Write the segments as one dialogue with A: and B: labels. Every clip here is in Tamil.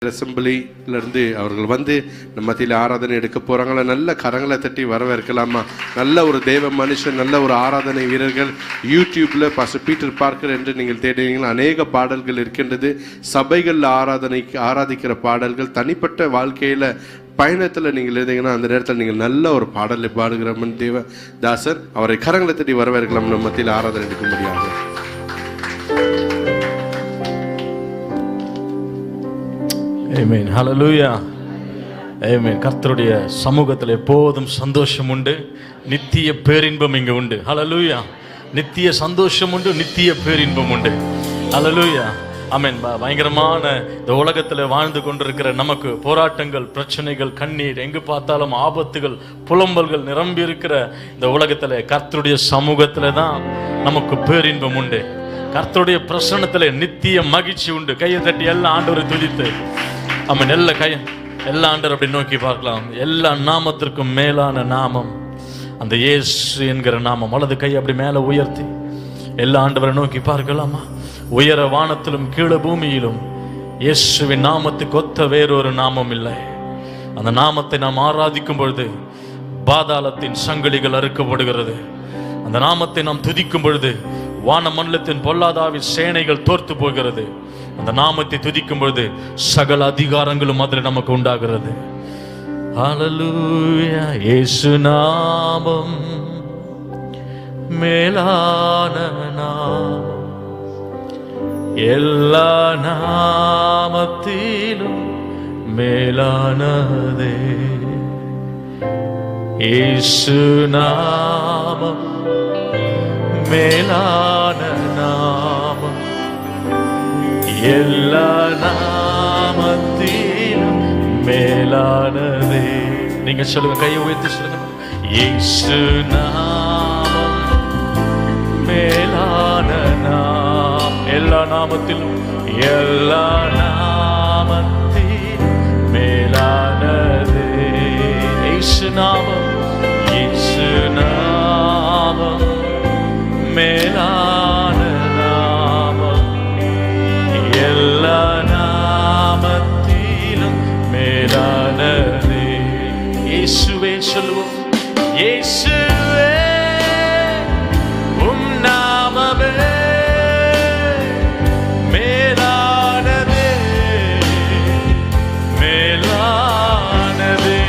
A: அசம்பிளிலேருந்து அவர்கள் வந்து நம்ம மத்தியில் ஆராதனை எடுக்க போகிறாங்களா? நல்ல கரங்களை தட்டி வரவேற்கலாமா? நல்ல ஒரு தேவ மனுஷன், நல்ல ஒரு ஆராதனை வீரர்கள். யூடியூப்பில் பாஸ்டர் பீட்டர் பார்க்கர் என்று நீங்கள் தேடுவீங்களா? அநேக பாடல்கள் இருக்கின்றது. சபைகளில் ஆராதிக்கிற பாடல்கள், தனிப்பட்ட வாழ்க்கையில் பயணத்தில் நீங்கள் இருந்தீங்கன்னா அந்த நேரத்தில் நீங்கள் நல்ல ஒரு பாடலை பாடுகிறவன் தேவ தாசர். அவரை கரங்களை தட்டி வரவேற்கலாம். நம்ம மத்தியில் ஆராதனை எடுக்க முடியாது.
B: ஆமென். ஹல்லேலூயா. ஆமென். கர்த்தருடைய சமூகத்தில் எப்போதும் சந்தோஷம் உண்டு, நித்திய பேரின்பம் இங்கே உண்டு. ஹல்லேலூயா. நித்திய சந்தோஷம் உண்டு, நித்திய பேரின்பம் உண்டு. ஹல்லேலூயா. ஆமென். பயங்கரமான இந்த உலகத்தில் வாழ்ந்து கொண்டிருக்கிற நமக்கு போராட்டங்கள், பிரச்சனைகள், கண்ணீர், எங்கு பார்த்தாலும் ஆபத்துகள், புலம்பல்கள் நிரம்பி இருக்கிற இந்த உலகத்தில் கர்த்தருடைய சமூகத்தில் தான் நமக்கு பேரின்பம் உண்டு. கர்த்தருடைய பிரசன்னத்தில் நித்திய மகிழ்ச்சி உண்டு. கையை தட்டி எல்லா ஆண்டவரை துதித்து ஆமென். எல்லா ஆண்டவர் அப்படி நோக்கி பார்க்கலாம். எல்லா நாமத்திற்கும் மேலான நாமம் அந்த இயேசு என்கிற நாமம். வலது கை அப்படி மேலே உயர்த்தி எல்லா ஆண்டவரை நோக்கி பார்க்கலாமா? உயர வானத்திலும் கீழே பூமியிலும் இயேசுவின் நாமத்துக்கு ஒத்த வேறொரு நாமம் இல்லை. அந்த நாமத்தை நாம் ஆராதிக்கும் பொழுது பாதாளத்தின் சங்கிலிகள் அறுக்கப்படுகிறது. அந்த நாமத்தை நாம் துதிக்கும் பொழுது வான மண்டலத்தின் பொல்லாதாவின் சேனைகள் தோர்த்து போகிறது. அந்த நாமத்தை துதிக்கும் பொழுது சகல அதிகாரங்களும் அதில் நமக்கு உண்டாகிறது. ஹல்லேலூயா. இயேசு நாமம் மேலான நாமம், எல்லா நாமத்திலும் மேலானதே. இயேசு நாமம் மேலான நாமம், எல்லா நாமத்திலும் மேலானதே. நீங்க சொல்லுங்க, கையை உயர்த்தி சொல்லுங்க. இயேசு நாமம் மேலான நாமம், எல்லா நாமத்திலும், எல்லா நாமத்திலும் மேலானதே. இயேசு நாமம், இயேசு நாமம் மேலான நாமம், எல்லா நாமத்திலும் மேலானதே. இயேசுவே சொல்லுவோம். இயேசுவே உம் நாமமே மேலானதே, மேலானதே.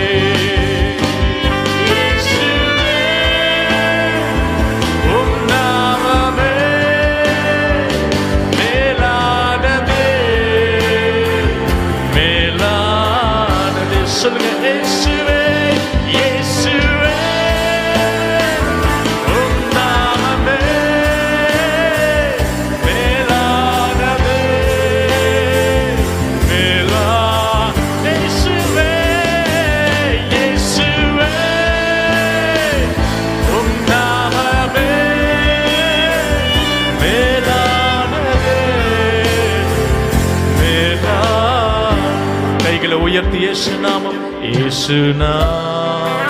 B: உயர்த்தி இயேசு நாமம், இயேசு நாமம்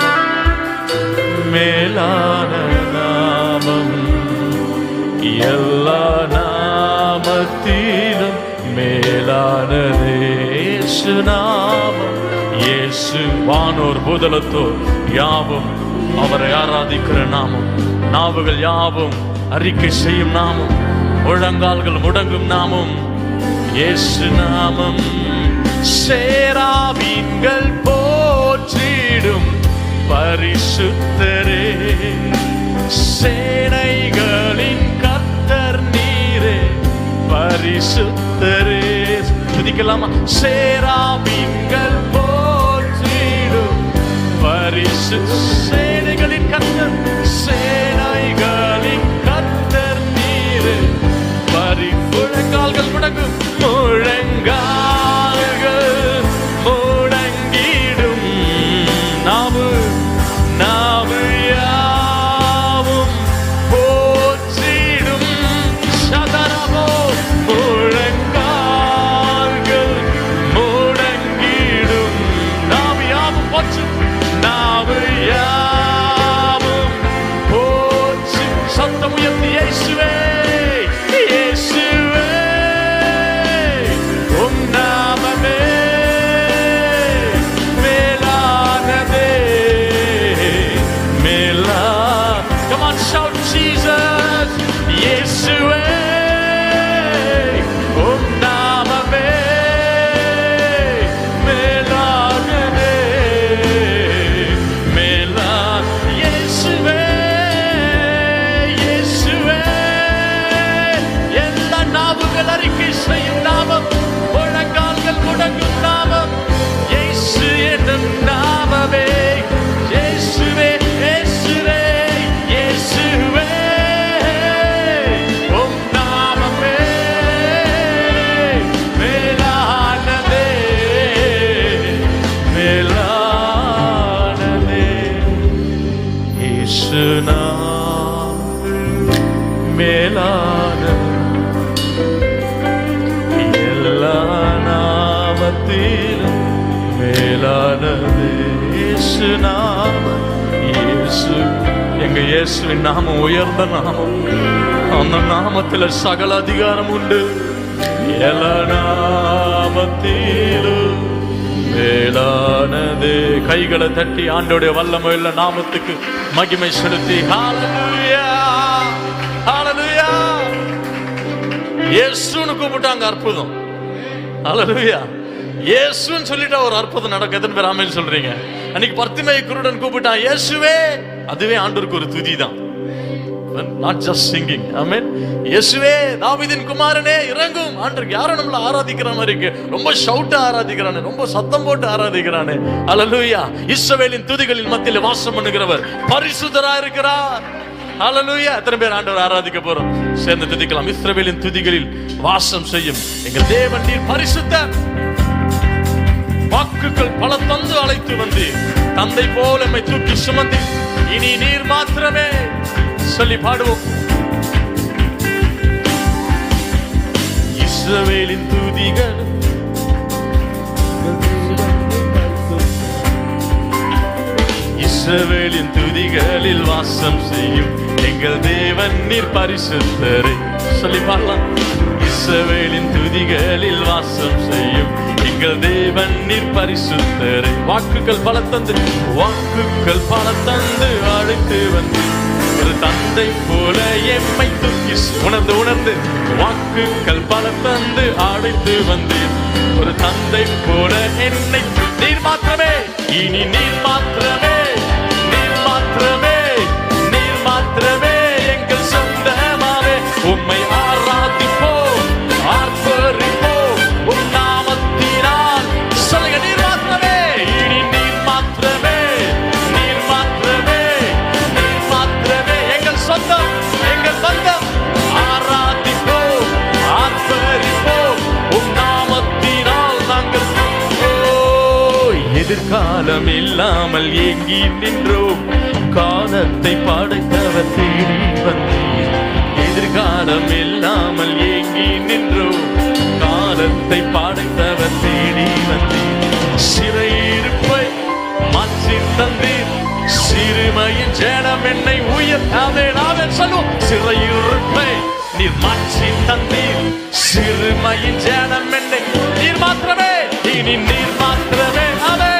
B: மேலான நாமம், எல்லா நாமத்திலும் மேலானதே. இயேசு நாமம், இயேசு வானோர் பூதலத்தோர் யாவும் அவரை ஆராதிக்கிற நாமம், நாவுகள் யாவும் அறிக்கை செய்யும் நாமம், முழங்கால்கள் முடங்கும் நாமம் இயேசு நாமம். சேராபீன்கள் போற்றிடும் பரிசுத்தரே, சேனைகளின் கர்த்தர் நீரே பரிசுத்தரே. துதிக்கலாமா? சேராபீன்கள் போற்றிடும் சேனைகளின் கர்த்தர், சேனைகளின் கர்த்தர் நீரே முழங்கால்கள் முடங்கும், முழங்கால்கள் முடங்கிடும், நாவு யாவும் போற்றிடும். சதரமோ முழங்கால்கள் முடங்கிடும், நாவு யாவும் போற்றும், நாவு யாவும் போற்று. சத்தம் உயர்த்தி இயேசுவே, இயேசுவே நாமத்திலும் மேலானது இயேசு நாமம். இயேசு, எங்க இயேசுவின் நாமம் உயர்ந்த நாமம். அந்த நாமத்துல சகல அதிகாரம் உண்டு. எல்லா நாமத்திலும் மேலானது. கைகளை தட்டி ஆண்டோடைய வல்லமையுள்ள நாமத்துக்கு மகிமை செலுத்தி ஹல்லேலூயா, ஹல்லேலூயா. இயேசுன்னு கூப்பிட்டாங்க, அற்புதம். ஹல்லேலூயா. இயேசுன்னு சொல்லிட்டா ஒரு அற்புதம் நடக்கும். எத்தனை பேர் ஆமென் சொல்றீங்க? அன்னைக்கு பர்த்திமை குருடன் கூப்பிட்டான், இயேசுவே. அதுவே ஆண்டவருக்கு ஒரு துதி தான். Not just singing. Amen. இயேசுவே, தாவீதின் குமாரனே இறங்கும். ஆண்டவருக்கு யாரும் நம்மள ஆராதிக்கிற மாதிரி இருக்கு. ரொம்ப ஷவுட்டா ஆராதிக்கிறானே, ரொம்ப சத்தம் போட்டு ஆராதிக்கிறானே. ஹல்லேலூயா. இஸ்ரவேலின் துதிகளின் மத்தியில் வாசம் பண்ணுகிறவர் பரிசுத்தரா இருக்கிறார். ஹல்லேலூயா. எத்தனை பேர் ஆண்டவர் ஆராதிக்க போறோம்? சேர்ந்து துதிக்கலாம். இஸ்ரவேலின் துதிகளில் வாசம் செய்யும் எங்கள் தேவன் நீர் பரிசுத்தர். வாக்குகள் பல தந்து அழைத்து வந்து தந்தை போல எம்மை தூக்கி சுமந்து இனி நீர் மாத்திரமே சொல்லி பாடுவோம். இஸ்ரவேலின் துதிகள் இஸ்ரவேலின் துதிகளில் வாசம் செய்யும் எங்கள் தேவன் நீர் பரிசுத்தரே. சொல்லி பாடலாம். இஸ்ரவேலின் துதிகளில் வாசம் செய்யும் எங்கள் தேவன் நீர் பரிசுத்தரே. வாக்குகள் பல தந்து அழைத்து வந்து ஒரு தந்தை போல எம்மை தூக்கி உணர்ந்து உணர்ந்து வாக்குகள் பல தந்து அழைத்து வந்து ஒரு தந்தை போல என்னை நீர் மாத்திரமே, இனி நீர் மாத்திரமே, நீர் மாத்திரமே, நீர் மாத்திரமே எங்கள் சொந்தமாவே உம்மை ஆராதிப்போம், ஆர்ப்பரிப்போம் உம் நாமத்தினால். சொல்லுங்க, நீர் மாத்திரமே, இனி நீர் மாத்திரமே, நீர் மாத்திரமே, நீர் மாத்திரமே எங்கள் சொந்தம், எங்கள் பந்தம். ஆராதிப்போம், ஆர்ப்பரிப்போம் உம் நாமத்தினால் நாங்கள். எதிர்காலம் இல்லாமல் ஏங்கி நின்றோம், காலத்தை படைத்தவர் தேடி வந்தீர். எதிர்காலம் இல்லாமல் ஏங்கி நின்றோம், காலத்தை படைத்தவர் தேடி வந்தீர். சிறையிருப்பை மாற்றி தந்தீர், சிறுமையின் ஜனம் என்னை உயர்த்தாவே. நாங்கள் சொல்லுவோம், சிறையிருப்பை நீர் மாற்றி தந்தீர், சிறுமையின் ஜனம் என்னை நீர் மாத்திரமே, இனி நீர் மாத்திரமே. அவே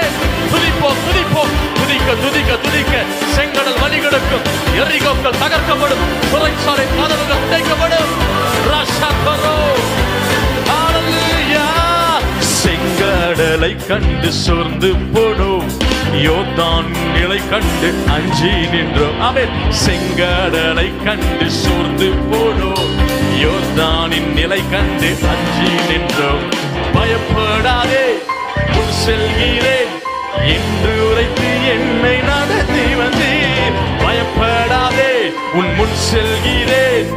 B: துதிப்போம், துதிப்போம், துதிக்க துதிக்க துதிக்க செங்கடல் வழி கிடக்கும், எரிகோக்கள் தகர்க்கப்படும், சிறைச்சாலை கதவுகள் உடைக்கப்படும். செங்கடலை கண்டு சோர்ந்து போனோம், யோர்தான் நிலை கண்டு அஞ்சி நின்றோம். அவன் செங்கடலை கண்டு சோர்ந்து போனோம், யோர்தானின் நிலை கண்டு அஞ்சி நின்றோம். பயப்படாதே முன் செல்கிறேன் என்று உரைத்து என்னை நடத்தி வந்தீர். பயப்படாதே உன் முன் செல்கிறேன்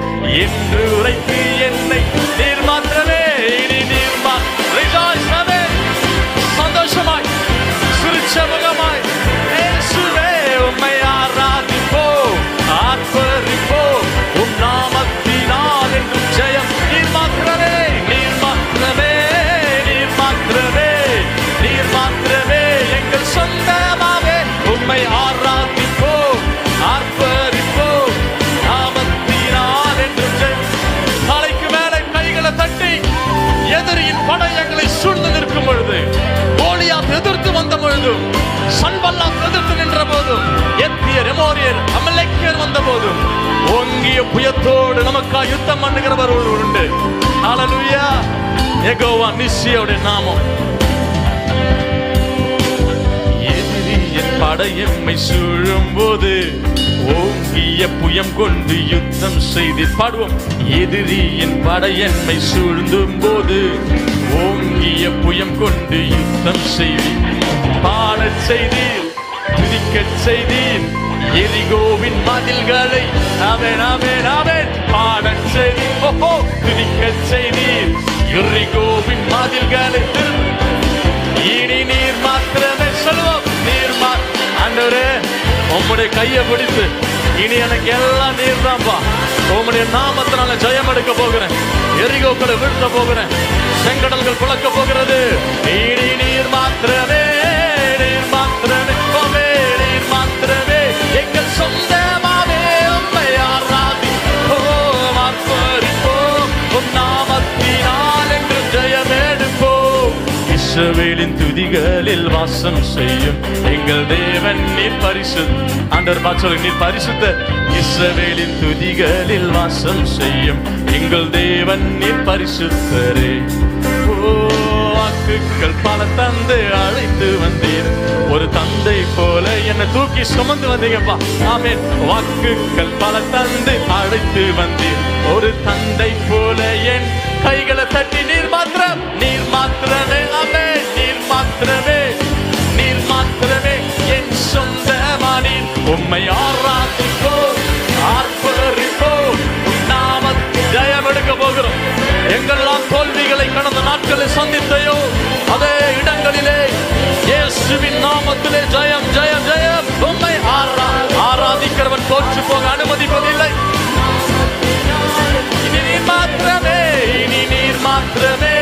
B: என்று உரைத்து என்னை நீர் மாத்திரமே, இனி நீர் மாத்திரமே. சந்தோஷமாய் சுருச்சமுகமாய் இயேசுவே உம்மை ஆராதிப்போம், ஆர்ப்பரிப்போம் உம் நாமத்தினால் என்றும் ஜெயம். நீர் மாத்திரமே, நீர் மாத்திரமே, நீர் மாத்திரமே, நீர் மாத்திரமே எங்கள் சொந்தமாவே உம்மை ஆராதிப்போம், ஆர்ப்பரிப்போம் நாமத்தினால் என்றும் ஜெயம். தலைக்கு மேலே கைகளை தட்டி எதிரியின் படை எங்களை சூழ்ந்து நிற்கும் பொழுது, கோலியாத் எதிர்த்து வந்த பொழுதும், சன்பல்லாத் எதிர்த்து நின்ற போதும், எத்தியர், எமோரியர், அமலேக்கியர் வந்த போதும், ஓங்கிய புயத்தோடு நமக்காக யுத்தம் பண்ணுகிறவர் ஒருவர் உண்டு. ஹல்லேலூயா. யெகோவா நிஸ்ஸியோட நாமம். எதிரியின் படை எம்மை சூழும் போது ஓங்கிய புயம் கொண்டு யுத்தம் செய்து பாடுவோம். எதிரியின் படை எம்மை சூழ்ந்தும் போது ஓங்கிய புயம் கொண்டு யுத்தம் செய்து பாடச் செய்தீர், துதிக்கச் செய்தீர் எரிகோவின் மதில்களை. ஆமென், ஆமென், ஆமென். பாடச் செய்தீர், ஓஹோ, துதிக்கச் செய்தீர் எரிகோவின் மதில்களை. இனி நீர் மாத்திரமே சொல்லுவோம், நீர் ஆண்டவரே உம்முடைய கையை பிடித்து இனி எனக்கு எல்லாம் நீர் தான்ப்பா, உம்முடைய நாமத்தினால ஜெயம் எடுக்க போகிறேன், எரிகோக்களை வீழ்த்த போகிறேன், செங்கடல்கள் பிளக்க போகிறது. இஸ்ரவேலின் துதிகளில் வாசம் செய்யும் எங்கள் தேவன் நீர் பரிசுத்த. ஆண்டவர் பார்த்து சொல்லுங்க, நீர் பரிசுத்த. இஸ்ரவேலின் துதிகளில் வாசம் செய்யும் எங்கள் தேவன் நீர் பரிசுத்தரே. வாக்குகள் பல தந்து அழைத்து வந்தீர், ஒரு தந்தை போல என்னை தூக்கி சுமந்து வந்தீங்கப்பா. ஆமென். வாக்குகள் பல தந்து அழைத்து வந்தீர், ஒரு தந்தை போல என் கைகளை தட்டி நீர் மாத்திரம், நீர் மாத்திரமே. ஆமென். நீர் மாத்திரமே, நீர் மாத்திரமே என் சொந்தமானீர். உம்மை ஆராதிப்போ, ஆர்ப்பரிப்போ, நாமத்தில் ஜெயம் எடுக்க போகிறோம். எங்கெல்லாம் தோல்விகளை கடந்த நாட்களை சந்தித்தையோ அதே இடங்களிலே இயேசுவின் நாமத்திலே ஜெயம் ஜெயம் ஜெயம். உம்மை ஆராதிக்கிறவன் தோற்று போக அனுமதிப்பதில்லை. இனி நீர் மாத்திரமே, இனி நீர் மாத்திரமே,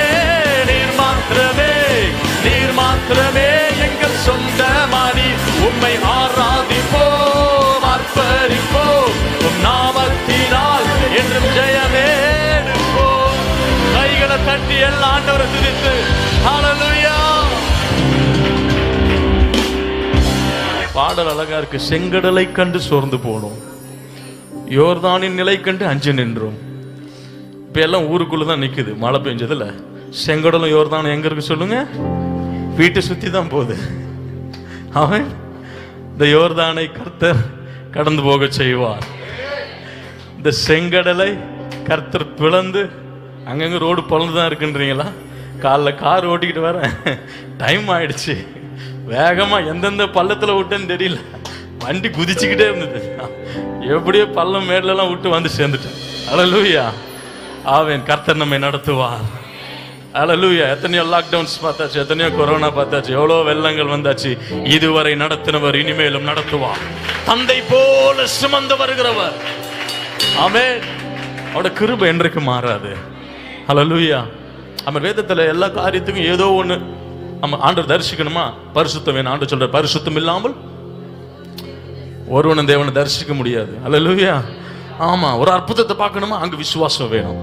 B: நீர் மாத்திரமே, நீர் மாத்திரமே எங்கள் சொந்தமானி. உம்மை ஆராதிப்போம், ஆர்ப்பரிப்போம், உம் நாமத்தினால் என்றும் ஜெயமே எடுப்போம். கைகளை தட்டி எல்லாம் ஆண்டவரை துதித்து ஹல்லேலூயா. பாடல் அழகா இருக்கு. செங்கடலை கண்டு சோர்ந்து போனோம், யோர்தானின் நிலை கண்டு அஞ்சு நின்றோம். இப்ப எல்லாம் ஊருக்குள்ளதான் நிக்குது. மழை பெஞ்சதுல செங்கடலும் யோர்தானும் எங்க இருக்கு சொல்லுங்க? வீட்டை சுத்தி தான் போகுது. அவன் இந்த யோர்தானை கர்த்தர் கடந்து போக செய்வார். இந்த செங்கடலை கர்த்தர் பிளந்து அங்கங்க ரோடு பிளந்துதான் இருக்குன்றீங்களா? காலைல கார் ஓட்டிக்கிட்டு வரேன், டைம் ஆயிடுச்சு, வேகமா எந்தெந்த பள்ளத்துல விட்டேன்னு தெரியல, வண்டி குதிச்சுக்கிட்டே இருந்தது. எப்படியோ பள்ளம் மேடலாம் விட்டு வந்து சேர்ந்துட்டேன். ஹல்லேலூயா. ஆமென். கர்த்தர் நம்மை நடத்துவார். ஹல்லேலூயா. எத்தனையோ லாக்டவுன்ஸ் பார்த்தாச்சு, எத்தனையோ கொரோனா பார்த்தாச்சு, எவ்வளோ வெள்ளங்கள் வந்தாச்சு. இதுவரை நடத்தினவர் இனிமேலும் நடத்துவார். தந்தை போல சுமந்து வருகிறவர். ஆமென். அவரோட கிருபை என்றைக்கு மாறாது. ஹல்லேலூயா. நம்ம வேதத்துல எல்லா காரியத்துக்கும் ஏதோ ஒண்ணு நம்ம ஆண்டவர் தரிசிக்கணுமா? பரிசுத்தம் வேணும். ஆண்டவர் சொல்ற பரிசுத்தம் இல்லாமல் ஒருவனும் தேவனை தரிசிக்க முடியாது. ஹல்லேலூயா. ஆமா. ஒரு அற்புதத்தை பார்க்கணுமா? அங்க விசுவாசம் வேணும்.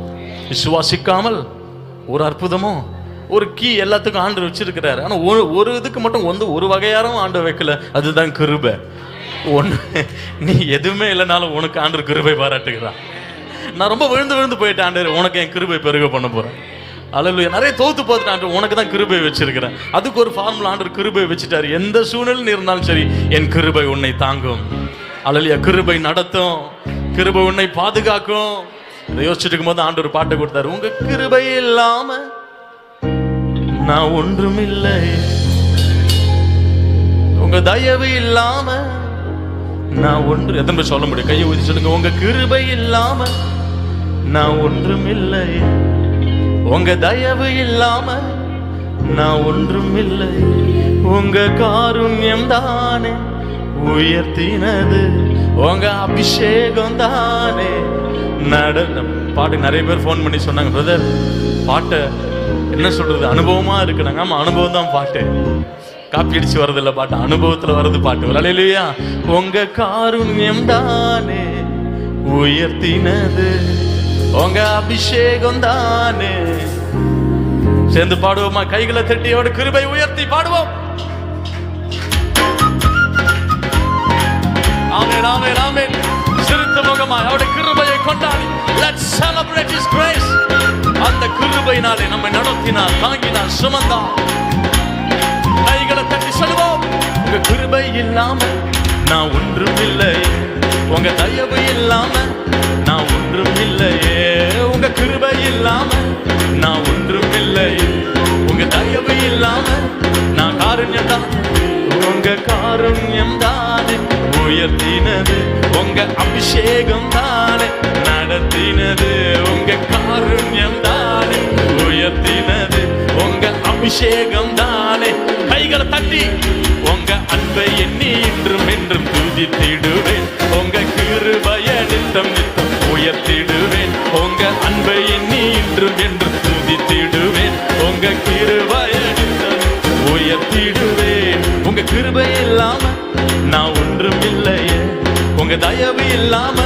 B: விசுவாசிக்காமல் ஒரு அற்புதமோ, ஒரு கீ எல்லாத்துக்கும் ஆண்டவர் வச்சிருக்கிறாரு. ஆனா ஒரு இதுக்கு மட்டும் ஒரு வகையாரும் ஆண்டவர் வைக்கல. அதுதான் கிருபை. ஒண்ணு நீ எதுவுமே இல்லைனாலும் உனக்கு ஆண்டவர் கிருபை பாராட்டுகிறான். நான் ரொம்ப விழுந்து போயிட்டேன், ஆண்டவர் உனக்கு என் கிருபை பெருக பண்ண போறேன். அல்லேலூயா. நிறைய தோத்து பார்த்துட்டு ஆண்டவர் உனக்கு தான் கிருபை வச்சிருக்கிறேன். அதுக்கு ஒரு ஃபார்முலா ஆண்டவர் கிருபை வச்சுட்டாரு. எந்த சூழ்நிலையில் இருந்தாலும் சரி என் கிருபை உன்னை தாங்கும். அல்லேலூயா. கிருபை நடத்தும், கிருபை உன்னை பாதுகாக்கும். இதை யோசிச்சுட்டு இருக்கும் போது ஆண்டவர் பாட்டை கொடுத்தாரு. உங்க கிருபை இல்லாம நான் ஒன்றும் இல்லை, உங்க தயவு இல்லாம நான் ஒன்று. எத்தனை பேர் சொல்ல முடியும்? கையை ஊதி சொல்லுங்க. உங்க கிருபை இல்லாம நான் ஒன்றும் இல்லை, உங்க தயவு இல்லாம நான் ஒன்றும் இல்லை, உங்க காருண்யம் தானே உயர்த்தினது, உங்க அபிஷேகம் தானே பாட்டு. நிறைய பேர் ஃபோன் பண்ணி சொன்னாங்க, பிரதர் பாட்டை என்ன சொல்றது அனுபவமா இருக்கு. நாங்க ஆமா, அனுபவம் தான் பாட்டு. காப்பி அடிச்சு வர்றதில்ல பாட்டு, அனுபவத்துல வர்றது பாட்டு. அல்லேலூயா. உங்க காருண்யம் தானே உயர்த்தினது, உங்க அபிஷேகம் தானே. சேர்ந்து பாடுவோமா? கைகளை தட்டி அவரோட கிருபை உயர்த்தி பாடுவோம். ஆமென், ஆமென், ஆமென். சிரித்த முகமாய் அவருடைய கிருபையை கொண்டாடி let's celebrate his grace. அந்த கிருபையினாலே நம்மை நடத்தினார், தாங்கினார், சுமந்தார். கைகளை தட்டி சொல்லுவோம். உங்க கிருபை இல்லாம நான் ஒன்றும் இல்லை, உங்க தயவு இல்லாம நான் ஒன்றும் இல்லையே, உங்க கிருபை இல்லாம நான் ஒன்றும் இல்லை, உங்க தயவு இல்லாம நான் காருண்யம் தான், உங்க காருண்யம் தானே உயர்த்தினது, உங்க அபிஷேகம் தானே நடத்தினது, உங்க காருண்யம் தானே உயர்த்தினது, உங்க அபிஷேகம் தானே. கைகளை தட்டி உங்க அன்பை எண்ணி இன்றும் என்றும் துதித்திடுவேன், உங்க கிருபையை நித்தம் நித்தம் உயர்த்திடுவேன், உங்க அன்பை எண்ணி இன்றும் என்றும் துதித்திடுவேன், உங்க கிருபையை நித்தம் உயர்த்திடுவேன். உங்க கிருபை இல்லாம நான் ஒன்றும் இல்லையே, உங்க தயவு இல்லாம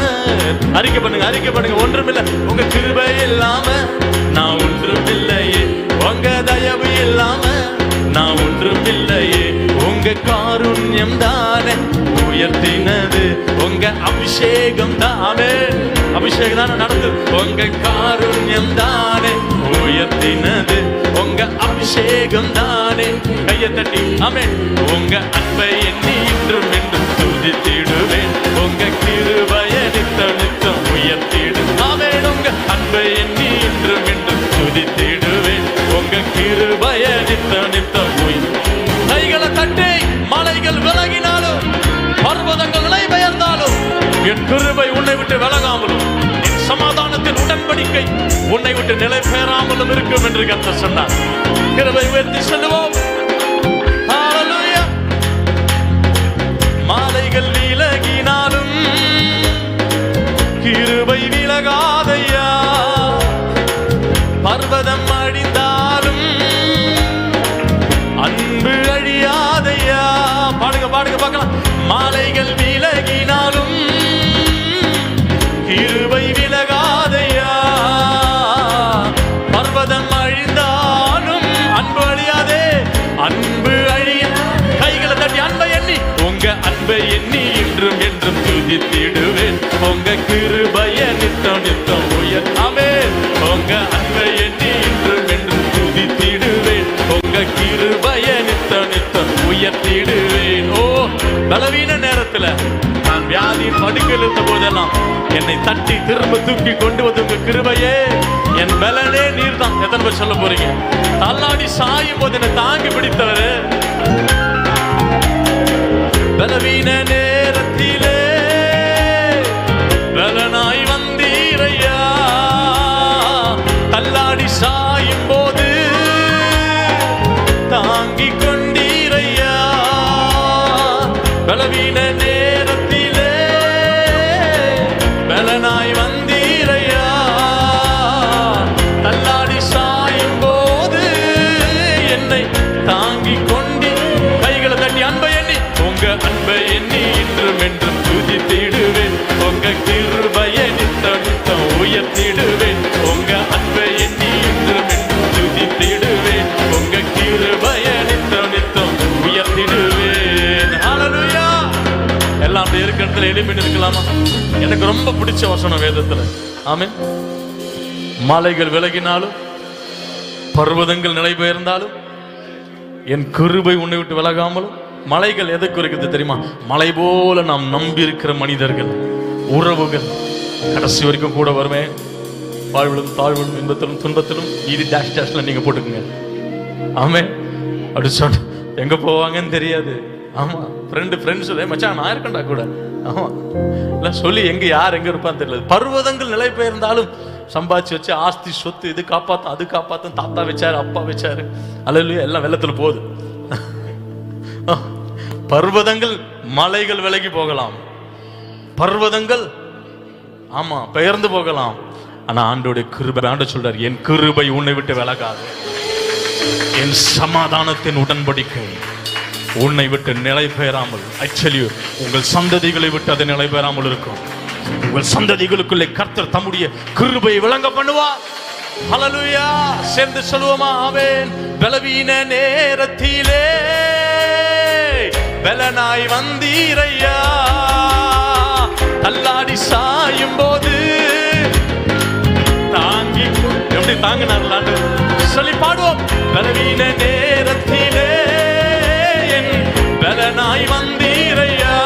B: அறிக்கை பண்ணுங்க ஒன்றும் இல்லை. உங்க கிருபை இல்லாம நான் ஒன்றும் இல்லையே, உங்க தயவு இல்லாம அபிஷேகம் தானே நடந்து. உங்க காருண்யம் தானே உயர்த்தினது, உங்க அபிஷேகம் தானே. கையை தட்டி ஆமென். உங்க அன்பை எண்ணி இன்றும் என்றும் துதித்திடுவேன், உங்க கிருபையை நித்தம் நித்தம் உயர்த்திடு. ஆமென். உங்க அன்பை எண்ணி இன்றும் என்றும் துதித்திடுவேன், உங்க கிருபையை நித்தம் நித்தம் உயர்த்தி. கைகளை தட்டி மலைகள் விலகினாலும் பர்வதங்கள் நிலை பெயர்ந்தாலும் என் கிருபை உன்னை விட்டு விலகாமலும் என் சமாதானத்தின் உடன்படிக்கை உன்னை விட்டு நிலை பெயராமலும் இருக்கும் என்று கர்த்தர் சொன்னார். கிருபை உயர்த்தி சொல்லுவோம். ஹல்லேலூயா. மாலைகள் விலகினாலும் கிருபை விலகாதையா, பர்வதம் அழிந்தாலும் அன்பு அழியாதையா. பாடுங்க பாடுங்க பார்க்கலாம். மாலைகள் விலகினாலும் கிருபை விலகாதையா, பர்வதம் அழிந்தாலும் அன்பு அழியாதே, அன்பு அழிய. கைகளை தட்டி அன்பை எண்ணி, உங்க அன்பை எண்ணி இன்றும் என்றும் துதித்திடுவேன், உங்க கிருபையை நித்தம் நித்தம் உயர்த்தாமே. உங்க அன்பை எண்ணி இன்றும் என்றும் துதித்திடுவேன், உங்க கிருபையை நித்தம் நித்தம் உயர்த்திடுவேன். ஓ பலவீன நேரத்துல நான் வியாதியின் படுக்கையில் இருந்த போதெல்லாம் என்னை தட்டி திரும்ப தூக்கி கொண்டு வந்து உங்க கிருபையே என் பலனே நீர் தான். எத்தனை பேர் சொல்ல போறீங்க? தள்ளாடி சாயும் போது என்னை தாங்கி பிடித்தவரு. பலவீன நேரத்திலே பலனாய் வந்தீரையா, தள்ளாடி சாயும் போது தாங்கி கொண்டீரையா. பலவீன நேரத்திலே பலனாய் வந்தீரையா, தள்ளாடி சாயும் போது என்னை தாங்கி கொண்டி. கைகளை தட்டி அன்பை எண்ணி, உங்க அன்பை எண்ணி இன்றும் என்றும் துதித்திடுவேன், உங்க கிருபையை நித்தம் நித்தம் உயர்த்திடுவேன், உங்க அன்பை எண்ணி இன்றும் என்றும் துதித்திடுவேன், உங்க கிருபையை நித்தம் நித்தம் உயர்த்திடுவேன். ஹல்லேலூயா. எல்லாம் அப்படி இருக்கிறதுல எளிமையில் இருக்கலாமா? எனக்கு ரொம்ப பிடிச்ச வசனம் வேதத்துல. ஆமென். மலைகள் விலகினாலும் பர்வதங்கள் நிலை பெயர்ந்தாலும் என் கிருபை உன்னை விட்டு விலகாமலும். மலைகள் எதை குறிக்கிறது தெரியுமா? மலை போல நாம் நம்பி இருக்கிற மனிதர்கள், உறவுகள் கடைசி வரைக்கும் கூட வருவேன். வாழ்விலும் தாழ்விலும் இன்பத்திலும் துன்பத்திலும் இது டேஷ் டேஷ்ல நீங்க போட்டுக்கோங்க. ஆமென். அப்படி சொன்ன எங்க போவாங்கன்னு தெரியாது. ஆமா, ஃப்ரெண்ட்ஸ் மச்சான் நான் இருக்கேன்டா கூட. ஆமா, இல்ல சொல்லி எங்க யார் எங்க இருப்பான்னு தெரியல. பர்வதங்கள் நிலை பெயர்ந்தாலும் சம்பாதிச்சு வச்சு ஆஸ்தி சொத்து இது காப்பாத்தும் அது காப்பாத்தும், தாத்தா வச்சாரு அப்பா வச்சாரு, அல்லேலூயா, எல்லாம் வெள்ளத்துல போகுது. பர்வதங்கள் மலைகள் விலகி போகலாம், பர்வதங்கள் ஆமா பெயர்ந்து போகலாம். ஆனா ஆண்டோடைய கிருபை, ஆண்டு சொல்றார், என் கிருபை உன்னை விட்டு விலகாது, என் சமாதானத்தின் உடன்படிக்கை உன்னை விட்டு நிலை பெயராமல். ஆக்சுவலி உங்கள் சந்ததிகளை விட்டு அது நிலை பெயராமல் இருக்கும். உங்கள் சந்ததிகளுக்குள்ளே கர்த்தர் தம்முடைய கிருபையை விளங்க பண்ணுவார். ஹல்லேலூயா. சேர்ந்து சொல்லுவோமா? ஆமென். பலவீன நேரத்திலே பலனாய் வந்தீரையா, தள்ளாடி சாயும் போது தாங்கி. எப்படி தாங்கினார் சொல்லி பாடுவோம். பலவீன நேரத்திலே என் பலனாய் வந்தீரையா,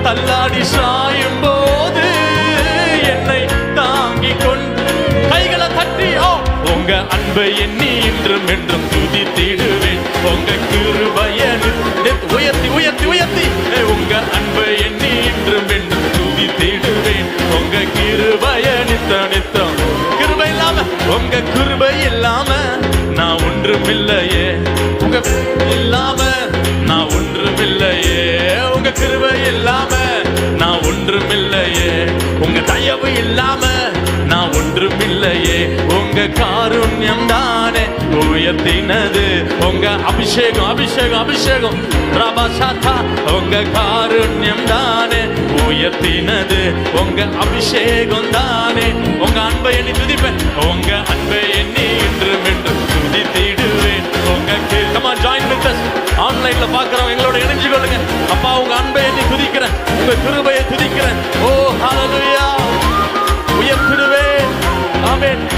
B: தள்ளாடி சாயும் போது என்னை தாங்கி கொண்டு. கைகளை தட்டி உங்க அன்பை எண்ணி இன்றும் என்றும் துதித்திடுவேன், உங்க கிருபையை உயர்த்தி உயர்த்தி உயர்த்தி. உங்க அன்பை எண்ணி இன்றும் என்றும் துதித்திடுவேன், உங்க கிருபையை நித்தம் நித்தம். கிருபை இல்லாம, உங்க கிருபை இல்லாம நான் ஒன்றும் இல்லையே, உங்க இல்லாம நான் ஒன்றும் இல்லையே, உங்க கிருபை இல்லாம நான் ஒன்றும் இல்லையே, உங்க தயவு இல்லாம நான் ஒன்றும் இல்லையே. உங்க காருண்யம் தானே உயர்த்தினது, உங்க அபிஷேகம் அபிஷேகம் அபிஷேகம் பிரபாசாத்தா. உங்க காருண்யம் தானே உயர்த்தினது, உங்க அபிஷேகம் தானே. உங்க அன்பை எண்ணி துதிப்பேன், உங்க அன்பை எண்ணி இன்றும் என்றும் துதித்திடுவேன். உங்க come on join with us. ஆன்லைன்ல பார்க்கறவங்க எங்களோட இணைஞ்சு கொள்ளுங்க. அப்பா உங்க அன்பை எண்ணி துதிக்கிறேன், உங்க கிருபையை துதிக்கிறேன். ஓ ஹல்லேலூயா.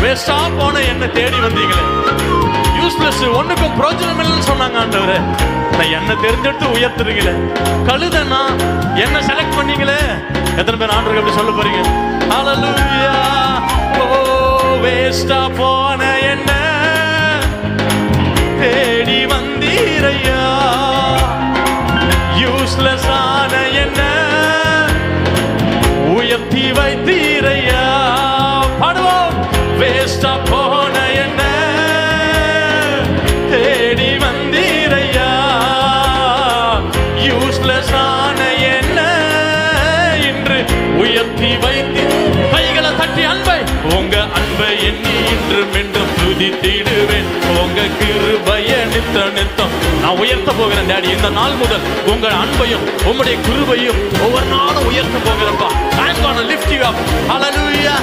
B: வேஸ்டா போன என்ன தேடி வந்தீங்களே, யூஸ்லெஸ், ஒண்ணுக்கும் பிரோஜனம் இல்லைன்னு சொன்னாங்க ஆண்டவரே. நான் என்ன தெரிஞ்செடுத்து உயர்த்துறீங்களே. கழுதனா என்ன செலக்ட் பண்ணீங்களே. எத்தனை பேர் ஆண்டவருக்கு அப்படி சொல்ல போறீங்க? ஹல்லேலூயா. ஓ வேஸ்டா போன என்ன தேடி வந்தீரையா, யூஸ்லெஸ் ஆன என்ன உயர்த்தி வைத்தீரையா. பாடுவோம். வேஸ்டா போன என்ன தேடி வந்தீரையா, யூஸ்லெஸ் ஆன என்ன இன்று உயர்த்தி வைத்து. கைகளை தட்டி அன்பை, உங்க அன்பை எண்ணி இன்றும் என்றும் துதித்திடுவேன். உங்க கிருபைய நித்த நித்தம் நான் உயர்த்த போகிறேன் டாடி. இந்த நாள் முதல் உங்கள் அன்பையும் உம்முடைய கிருபையும் ஒவ்வொரு நாளும் உயர்த்த போகிறப்பா. I'm gonna lift you up. Hallelujah.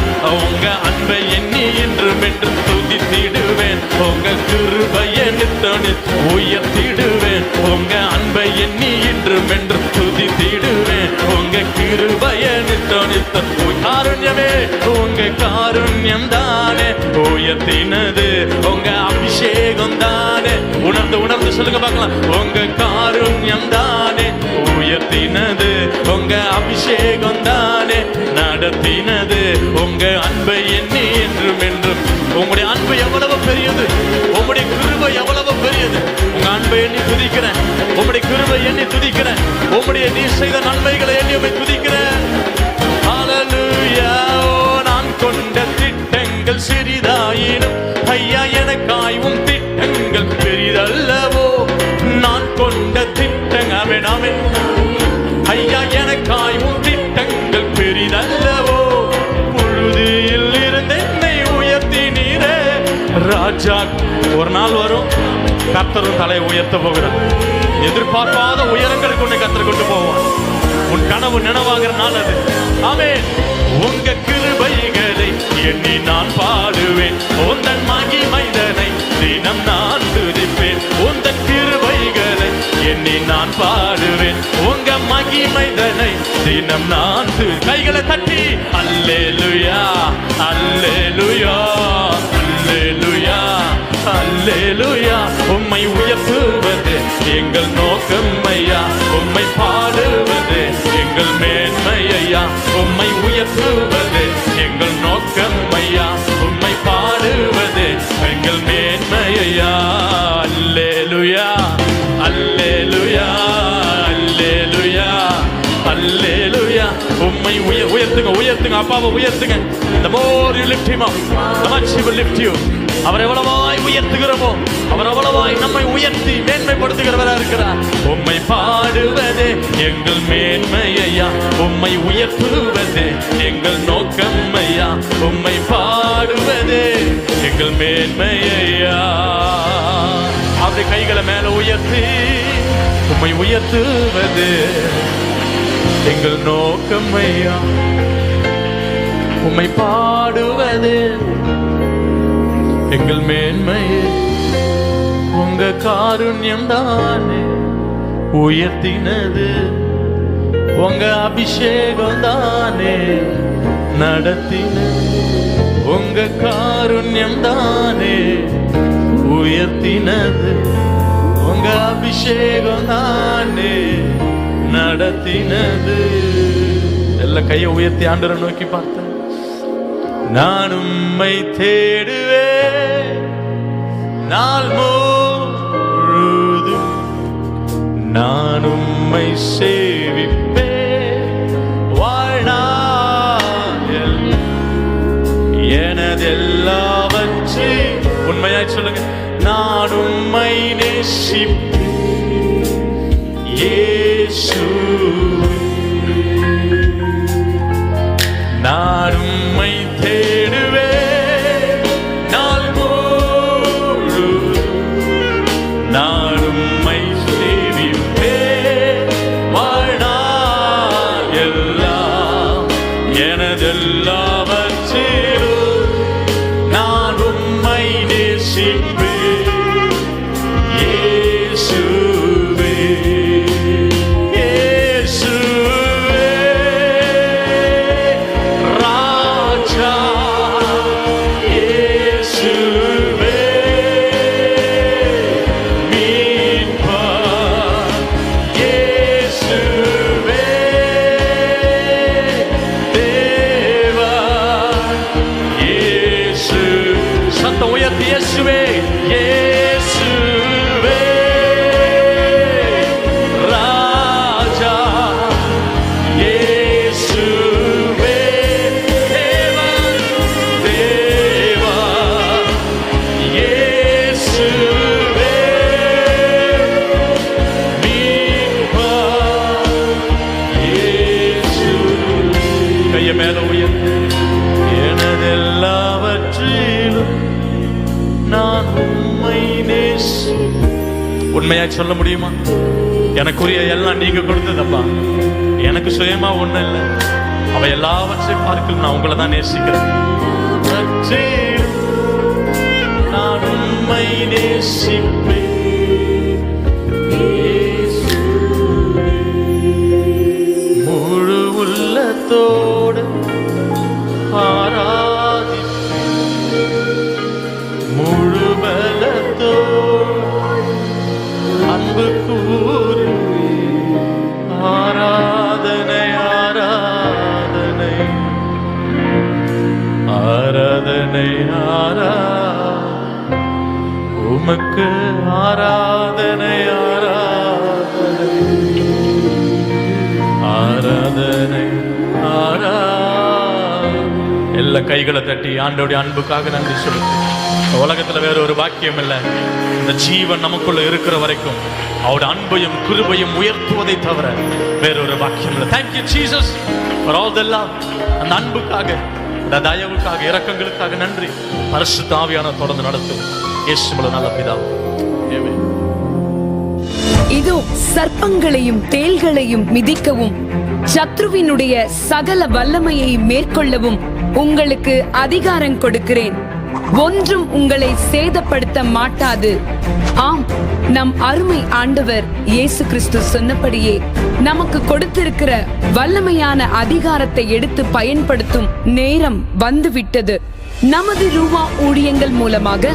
B: உங்க அன்பை எண்ணி இன்றும் என்றும் துதித்திடுவேன். உங்க கிருபைய நித்த நித்தம் உயர்த்திடுவேன். உங்க அன்பை எண்ணி இன்றும் என்றும் துதித்திடுவேன். உங்க கிருபைய நித்த நித்தம். காருண்யமே உங்க காருண்யம் தானே உயர்த்தினது, உங்க அபிஷேகம் தானே. உணர்ந்து உணர்ந்து சொல்லுங்க பார்க்கலாம். உங்க காருண்யம் தானே உயர்த்தினது, உங்க அபிஷேகம் தானே நடத்தினது. உங்க அன்பை எண்ணி என்றும் என்றும். உங்களுடைய அன்பு எவ்வளவு பெரியது, உங்களுடைய கிருபை எவ்வளவு பெரியது. உங்க அன்பை எண்ணி துதிக்கிறேன், உங்களுடைய கிருபை எண்ணி துதிக்கிறேன், உங்களுடைய நீ செய்த நன்மைகளை எண்ணி உம்மை துதிக்கிறேன். ஹல்லேலூயா. நான் கொண்ட திட்டங்கள் சிறிதாயினும் ஐயா எனக்காய் உம் திட்டங்கள் பெரிதல்லவோ. நான் கொண்ட திட்டங்கள் ஆமென் ஆமென் ஐயா எனக்காய் உம் திட்டங்கள் பெரிதல்லவோ. புழுதியில் இருந்து என்னை உயர்த்தினீரே ராஜா. ஒரு நாள் வரும் கர்த்தரும் தலையை உயர்த்த போகிறார். எதிர்பார்க்காத உயரங்களுக்கு உன்னை கர்த்தர் கொண்டு போவான். உன் கனவு நினைவாகிற நாள் அது. ஆமென். உங்க கிருபைகளை எண்ணி நான் பாடுவேன். உந்தன் மகிமைதனை தினம் நான் துதிப்பேன். உந்தன் கிருபைகளை எண்ணி நான் பாடுவேன். உங்க மகிமைதனை தினம் நான் கைகளை தட்டி அல்லேலூயா அல்லேலூயா அல்லேலூயா அல்லேலூயா. உம்மை உயர்த்துவது எங்கள் நோக்கம் ஐயா, உம்மை பாடுவது எங்கள் மேன்மை ஐயா. உம்மை உயர்த்துவது எங்கள் நோக்கம் ஐயா, உம்மை பாடுவது எங்கள் மேன்மை ஐயா. அல்லேலூயா அல்லேலூயா அல்லேலூயா அல்லேலூயா. உம்மை உயர்த்துங்க உயர்த்துங்க அப்பாவை உயர்த்துங்க. The more you lift him up, the much he will lift you. அவர் எவ்வளவாய் உயர்த்துகிறோமோ அவர் அவ்வளவாய் நம்மை உயர்த்தி மேன்மைப்படுத்துகிறவராக இருக்கிறார். உம்மை பாடுவதே எங்கள் மேன்மை ஐயா, உம்மை உயர்த்துவதே எங்கள் நோக்கம் ஐயா, உம்மை பாடுவதே எங்கள் மேன்மை ஐயா. அவருடைய கைகளை மேல உயர்த்தி உம்மை உயர்த்துவது எங்கள் நோக்கம் ஐயா, உம்மை பாடுவது எங்கள் மேன்மையே. உங்க காருண்யம் தானே உயர்த்தினது, உங்க அபிஷேகம் தானே நடத்தினது. உங்க காருண்யம் தானே உயர்த்தினது, உங்க அபிஷேகம் தானே நடத்தினது. எல்லா கையை உயர்த்தி ஆண்டவரை நோக்கி பார்த்தேன். நான் உம்மை தேடுவேன் நாள் முழுதும், நான் உம்மை சேவிப்பேன் வாழ்நாள். எனதெல்லாவற்றை உண்மையாய் சொல்லுங்க. நான் உம்மை நேசிப்பேன் இயேசுவே, நான் உம்மை தேடுவேன் நாள் முழுதும், நான் உம்மை சேவிப்பேன் வாழ்நாள் எல்லாம். எனதெல்லாவற்றிலும் நான் உம்மை நேசிப்பேன் இயேசுவே இயேசுவே. ராஜா உண்மையா சொல்ல முடியுமா? எனக்குரிய எல்லாம் நீங்க கொடுத்ததப்பா, எனக்கு சுயமா ஒண்ணு இல்லை. அவ எல்லாவற்றையும் பார்க்கல நான் உங்களை தான் நேசிக்கிறேன். நான் உண்மை நேசிப்பேன். முழு உள்ளத்தோடு ஆராதிப்பேன், முழு பலத்தோடு அன்பு கூறுவேன். ஆராதனை ஆராதனை ஆராதனை உமக்கு ஆராதனை ஆராதனை ஆராதனை எல்லா கைகளை தட்டி ஆண்டவருடைய அன்புக்காக நன்றி சொல்லுங்க. உலகத்துல வேற ஒரு வாக்கியம் இல்லை. இந்த ஜீவன் நமக்குள்ள இருக்கிற வரைக்கும் அவருடைய அன்பையும் கிருபையும் உயர்த்துவதை தவிர வேறொரு வாக்கியம் இல்லை. Thank you Jesus for all the love. அந்த அன்புக்காக, அந்த தயவுக்காக, இரக்கங்களுக்காக நன்றி. பரிசுத்த ஆவியானவர் தொடர்ந்து நடத்தும். இயேசுவின் நல்ல பிதாவே, ஆமென்.
C: இதோ சர்ப்பங்களையும் தேள்களையும் மிதிக்கவும் சத்ருவினுடைய சகல வல்லமையை மேற்கொள்ளவும் உங்களுக்கு அதிகாரம் கொடுக்கிறேன். ஒன்றும் உங்களை சேதப்படுத்த மாட்டாது. ஆம், நம் அருமை ஆண்டவர் இயேசு கிறிஸ்து சொன்னபடியே நமக்கு கொடுத்திருக்கிற வல்லமையான அதிகாரத்தை எடுத்து பயன்படுத்தும் நேரம் வந்துவிட்டது. நமது ரூபா ஊழியங்கள் மூலமாக